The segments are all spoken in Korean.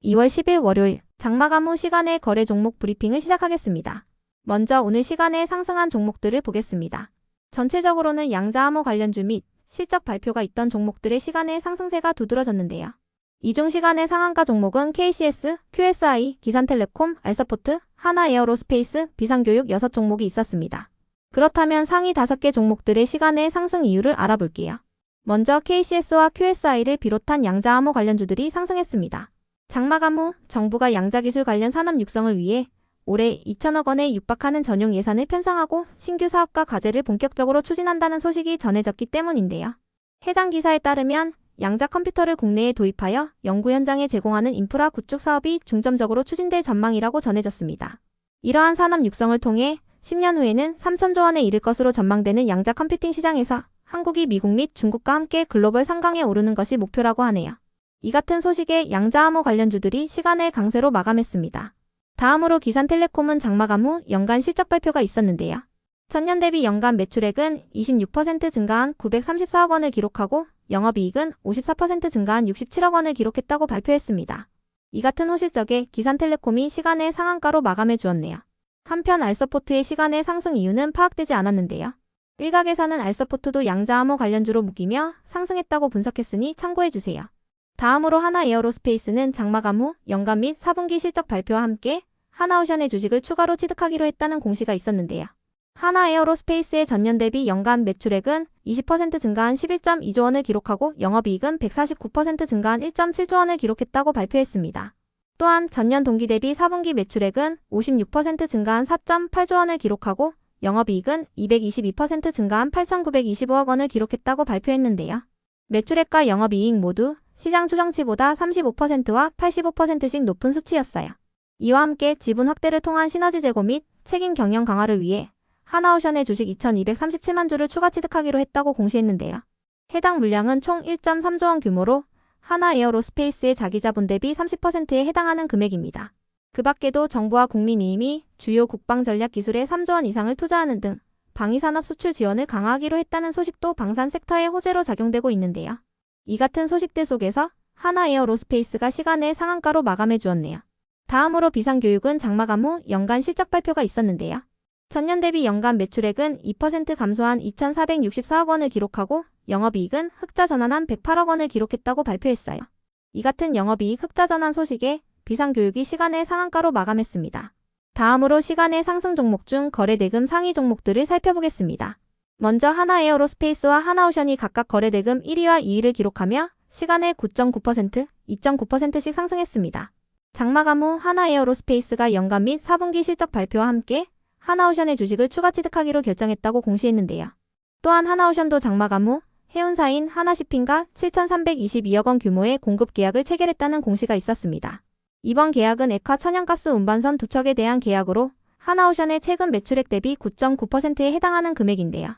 2월 10일 월요일 장마감 후 시간의 거래 종목 브리핑을 시작하겠습니다. 먼저 오늘 시간에 상승한 종목들을 보겠습니다. 전체적으로는 양자암호 관련주 및 실적 발표가 있던 종목들의 시간의 상승세가 두드러졌는데요. 이중 시간의 상한가 종목은 KCS, QSI, 기산텔레콤, 알서포트, 하나에어로스페이스, 비상교육 6종목이 있었습니다. 그렇다면 상위 5개 종목들의 시간의 상승 이유를 알아볼게요. 먼저 KCS와 QSI를 비롯한 양자암호 관련주들이 상승했습니다. 장마감 후 정부가 양자기술 관련 산업 육성을 위해 올해 2천억 원에 육박하는 전용 예산을 편성하고 신규 사업과 과제를 본격적으로 추진한다는 소식이 전해졌기 때문인데요. 해당 기사에 따르면 양자 컴퓨터를 국내에 도입하여 연구 현장에 제공하는 인프라 구축 사업이 중점적으로 추진될 전망이라고 전해졌습니다. 이러한 산업 육성을 통해 10년 후에는 3천조 원에 이를 것으로 전망되는 양자 컴퓨팅 시장에서 한국이 미국 및 중국과 함께 글로벌 상강에 오르는 것이 목표라고 하네요. 이 같은 소식에 양자암호 관련주들이 시간을 강세로 마감했습니다. 다음으로 기산텔레콤은 장마감 후 연간 실적 발표가 있었는데요. 전년 대비 연간 매출액은 26% 증가한 934억 원을 기록하고 영업이익은 54% 증가한 67억 원을 기록했다고 발표했습니다. 이 같은 호실적에 기산텔레콤이 시간의 상한가로 마감해 주었네요. 한편 알서포트의 시간의 상승 이유는 파악되지 않았는데요. 일각에서는 알서포트도 양자암호 관련주로 묶이며 상승했다고 분석했으니 참고해주세요. 다음으로 하나에어로스페이스는 장마감 후 연간 및 4분기 실적 발표와 함께 하나오션의 주식을 추가로 취득하기로 했다는 공시가 있었는데요. 하나에어로스페이스의 전년 대비 연간 매출액은 20% 증가한 11.2조 원을 기록하고 영업이익은 149% 증가한 1.7조 원을 기록했다고 발표했습니다. 또한 전년 동기 대비 4분기 매출액은 56% 증가한 4.8조 원을 기록하고 영업이익은 222% 증가한 8,925억 원을 기록했다고 발표했는데요. 매출액과 영업이익 모두 시장 추정치보다 35%와 85%씩 높은 수치였어요. 이와 함께 지분 확대를 통한 시너지 제고 및 책임 경영 강화를 위해 하나오션의 주식 2,237만 주를 추가 취득하기로 했다고 공시했는데요. 해당 물량은 총 1.3조 원 규모로 하나에어로스페이스의 자기자본 대비 30%에 해당하는 금액입니다. 그 밖에도 정부와 국민이임이 주요 국방전략 기술에 3조 원 이상을 투자하는 등 방위산업 수출 지원을 강화하기로 했다는 소식도 방산 섹터의 호재로 작용되고 있는데요. 이 같은 소식들 속에서 하나에어로스페이스가 시간의 상한가로 마감해 주었네요. 다음으로 비상교육은 장마감 후 연간 실적 발표가 있었는데요. 전년 대비 연간 매출액은 2% 감소한 2,464억 원을 기록하고 영업이익은 흑자 전환한 108억 원을 기록했다고 발표했어요. 이 같은 영업이익 흑자 전환 소식에 비상교육이 시간의 상한가로 마감했습니다. 다음으로 시간의 상승 종목 중 거래대금 상위 종목들을 살펴보겠습니다. 먼저 하나에어로스페이스와 하나오션이 각각 거래대금 1위와 2위를 기록하며 시간의 9.9%, 2.9%씩 상승했습니다. 장마감 후 하나에어로스페이스가 연간 및 4분기 실적 발표와 함께 하나오션의 주식을 추가 취득하기로 결정했다고 공시했는데요. 또한 하나오션도 장마감 후 해운사인 하나시핑과 7,322억 원 규모의 공급 계약을 체결했다는 공시가 있었습니다. 이번 계약은 액화 천연가스 운반선 2척에 대한 계약으로 하나오션의 최근 매출액 대비 9.9%에 해당하는 금액인데요.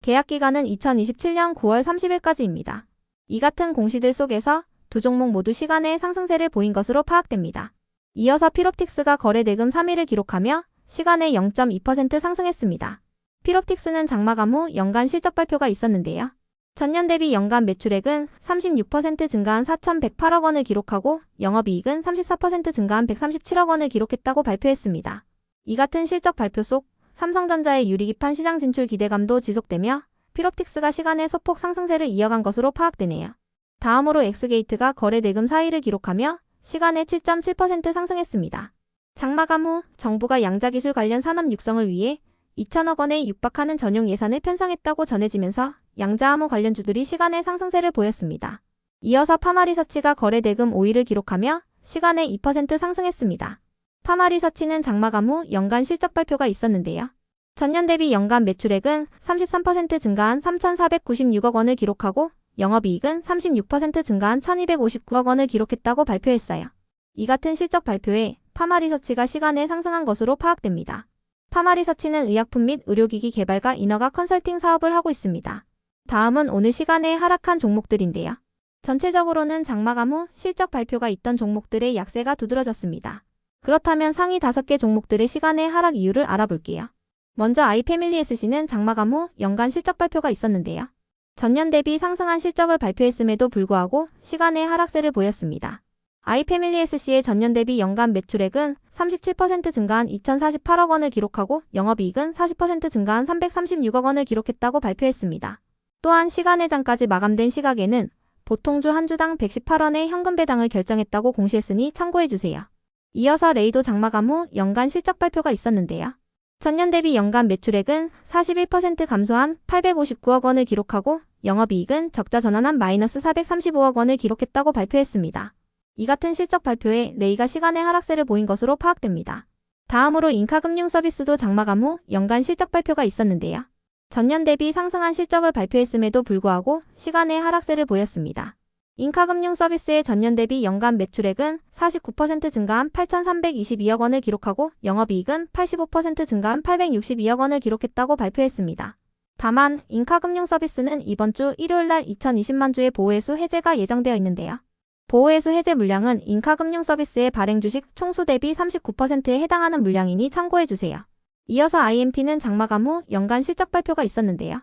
계약 기간은 2027년 9월 30일까지입니다. 이 같은 공시들 속에서 두 종목 모두 시간의 상승세를 보인 것으로 파악됩니다. 이어서 피롭틱스가 거래대금 3위를 기록하며 시간의 0.2% 상승했습니다. 피롭틱스는 장마감 후 연간 실적 발표가 있었는데요. 전년 대비 연간 매출액은 36% 증가한 4,108억 원을 기록하고 영업이익은 34% 증가한 137억 원을 기록했다고 발표했습니다. 이 같은 실적 발표 속 삼성전자의 유리기판 시장 진출 기대감도 지속되며 피롭틱스가 시간의 소폭 상승세를 이어간 것으로 파악되네요. 다음으로 엑스게이트가 거래대금 4위를 기록하며 시간의 7.7% 상승했습니다. 장마감 후 정부가 양자기술 관련 산업 육성을 위해 2천억 원에 육박하는 전용 예산을 편성했다고 전해지면서 양자암호 관련주들이 시간의 상승세를 보였습니다. 이어서 파마리서치가 거래대금 5위를 기록하며 시간의 2% 상승했습니다. 파마리서치는 장마감 후 연간 실적 발표가 있었는데요. 전년 대비 연간 매출액은 33% 증가한 3,496억 원을 기록하고 영업이익은 36% 증가한 1,259억 원을 기록했다고 발표했어요. 이 같은 실적 발표에 파마리서치가 시간에 상승한 것으로 파악됩니다. 파마리서치는 의약품 및 의료기기 개발과 인허가 컨설팅 사업을 하고 있습니다. 다음은 오늘 시간에 하락한 종목들인데요. 전체적으로는 장마감 후 실적 발표가 있던 종목들의 약세가 두드러졌습니다. 그렇다면 상위 5개 종목들의 시간의 하락 이유를 알아볼게요. 먼저 아이패밀리SC는 장마감 후 연간 실적 발표가 있었는데요. 전년 대비 상승한 실적을 발표했음에도 불구하고 시간의 하락세를 보였습니다. 아이패밀리 SC의 전년 대비 연간 매출액은 37% 증가한 2,048억 원을 기록하고 영업이익은 40% 증가한 336억 원을 기록했다고 발표했습니다. 또한 시간회장까지 마감된 시각에는 보통주 한 주당 118원의 현금 배당을 결정했다고 공시했으니 참고해주세요. 이어서 레이도 장마감 후 연간 실적 발표가 있었는데요. 전년 대비 연간 매출액은 41% 감소한 859억 원을 기록하고 영업이익은 적자 전환한 마이너스 435억 원을 기록했다고 발표했습니다. 이 같은 실적 발표에 레이가 시간의 하락세를 보인 것으로 파악됩니다. 다음으로 인카금융서비스도 장마감 후 연간 실적 발표가 있었는데요. 전년 대비 상승한 실적을 발표했음에도 불구하고 시간의 하락세를 보였습니다. 인카금융서비스의 전년 대비 연간 매출액은 49% 증가한 8,322억 원을 기록하고 영업이익은 85% 증가한 862억 원을 기록했다고 발표했습니다. 다만 인카금융서비스는 이번 주 일요일 날 2020만 주의 보호회수 해제가 예정되어 있는데요. 보호회수 해제 물량은 인카금융서비스의 발행 주식 총수 대비 39%에 해당하는 물량이니 참고해주세요. 이어서 IMT는 장마감 후 연간 실적 발표가 있었는데요.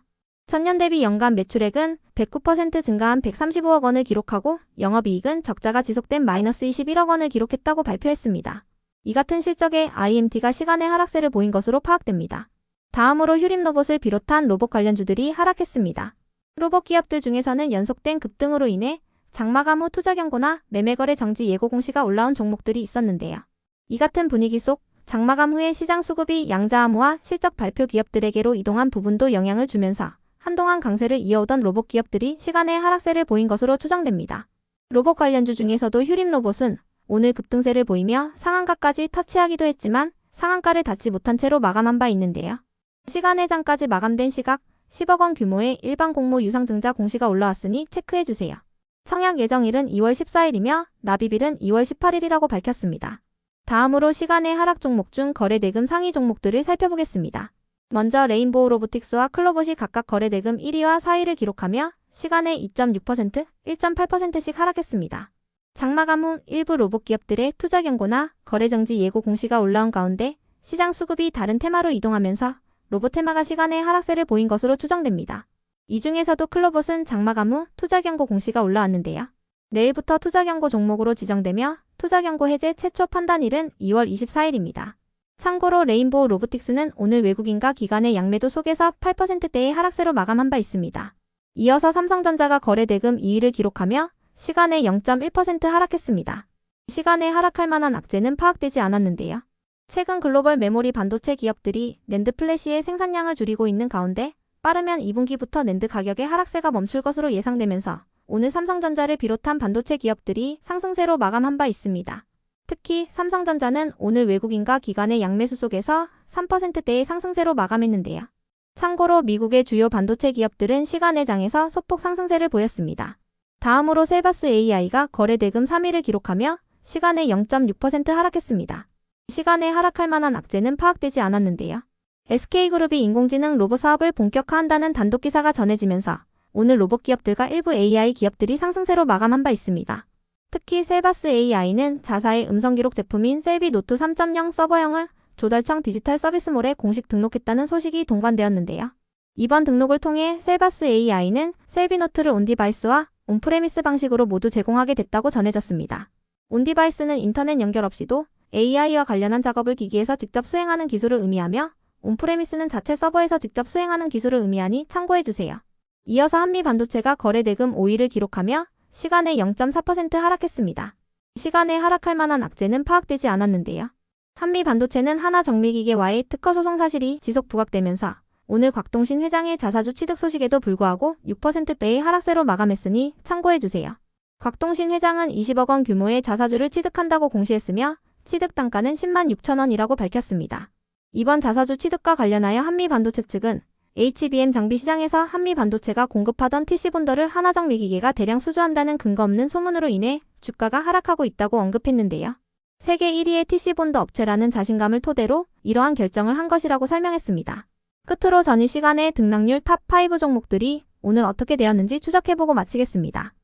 전년 대비 연간 매출액은 109% 증가한 135억 원을 기록하고 영업이익은 적자가 지속된 마이너스 21억 원을 기록했다고 발표했습니다. 이 같은 실적에 IMT가 시간의 하락세를 보인 것으로 파악됩니다. 다음으로 휴림로봇을 비롯한 로봇 관련주들이 하락했습니다. 로봇 기업들 중에서는 연속된 급등으로 인해 장마감 후 투자 경고나 매매거래 정지 예고 공시가 올라온 종목들이 있었는데요. 이 같은 분위기 속 장마감 후에 시장 수급이 양자암호와 실적 발표 기업들에게로 이동한 부분도 영향을 주면서 한동안 강세를 이어오던 로봇 기업들이 시간의 하락세를 보인 것으로 추정됩니다. 로봇 관련주 중에서도 휴림로봇은 오늘 급등세를 보이며 상한가까지 터치하기도 했지만 상한가를 닿지 못한 채로 마감한 바 있는데요. 시간회장까지 마감된 시각 10억 원 규모의 일반 공모 유상증자 공시가 올라왔으니 체크해주세요. 청약 예정일은 2월 14일이며 납입일은 2월 18일이라고 밝혔습니다. 다음으로 시간의 하락 종목 중 거래대금 상위 종목들을 살펴보겠습니다. 먼저 레인보우 로보틱스와 클로봇이 각각 거래대금 1위와 4위를 기록하며 시간에 2.6%, 1.8%씩 하락했습니다. 장마감 후 일부 로봇 기업들의 투자 경고나 거래 정지 예고 공시가 올라온 가운데 시장 수급이 다른 테마로 이동하면서 로봇 테마가 시간의 하락세를 보인 것으로 추정됩니다. 이 중에서도 클로봇은 장마감 후 투자 경고 공시가 올라왔는데요. 내일부터 투자 경고 종목으로 지정되며 투자 경고 해제 최초 판단일은 2월 24일입니다. 참고로 레인보우 로보틱스는 오늘 외국인과 기관의 양매도 속에서 8%대의 하락세로 마감한 바 있습니다. 이어서 삼성전자가 거래대금 2위를 기록하며 시간에 0.1% 하락했습니다. 시간에 하락할 만한 악재는 파악되지 않았는데요. 최근 글로벌 메모리 반도체 기업들이 낸드 플래시의 생산량을 줄이고 있는 가운데 빠르면 2분기부터 낸드 가격의 하락세가 멈출 것으로 예상되면서 오늘 삼성전자를 비롯한 반도체 기업들이 상승세로 마감한 바 있습니다. 특히 삼성전자는 오늘 외국인과 기관의 양매수 속에서 3%대의 상승세로 마감했는데요. 참고로 미국의 주요 반도체 기업들은 시간회장에서 소폭 상승세를 보였습니다. 다음으로 셀바스 AI가 거래대금 3위를 기록하며 시간에 0.6% 하락했습니다. 시간에 하락할 만한 악재는 파악되지 않았는데요. SK그룹이 인공지능 로봇 사업을 본격화한다는 단독 기사가 전해지면서 오늘 로봇 기업들과 일부 AI 기업들이 상승세로 마감한 바 있습니다. 특히 셀바스 AI는 자사의 음성기록 제품인 셀비 노트 3.0 서버형을 조달청 디지털 서비스몰에 공식 등록했다는 소식이 동반되었는데요. 이번 등록을 통해 셀바스 AI는 셀비 노트를 온디바이스와 온프레미스 방식으로 모두 제공하게 됐다고 전해졌습니다. 온디바이스는 인터넷 연결 없이도 AI와 관련한 작업을 기기에서 직접 수행하는 기술을 의미하며 온프레미스는 자체 서버에서 직접 수행하는 기술을 의미하니 참고해주세요. 이어서 한미반도체가 거래대금 5위를 기록하며 시간에 0.4% 하락했습니다. 시간에 하락할 만한 악재는 파악되지 않았는데요. 한미반도체는 하나정밀기계와의 특허 소송 사실이 지속 부각되면서 오늘 곽동신 회장의 자사주 취득 소식에도 불구하고 6%대의 하락세로 마감했으니 참고해주세요. 곽동신 회장은 20억 원 규모의 자사주를 취득한다고 공시했으며 취득 단가는 10만 6천 원이라고 밝혔습니다. 이번 자사주 취득과 관련하여 한미반도체 측은 HBM 장비 시장에서 한미반도체가 공급하던 TC본더를 하나정밀기계가 대량 수주한다는 근거 없는 소문으로 인해 주가가 하락하고 있다고 언급했는데요. 세계 1위의 TC본더 업체라는 자신감을 토대로 이러한 결정을 한 것이라고 설명했습니다. 끝으로 전일 시간에 등락률 탑5 종목들이 오늘 어떻게 되었는지 추적해보고 마치겠습니다.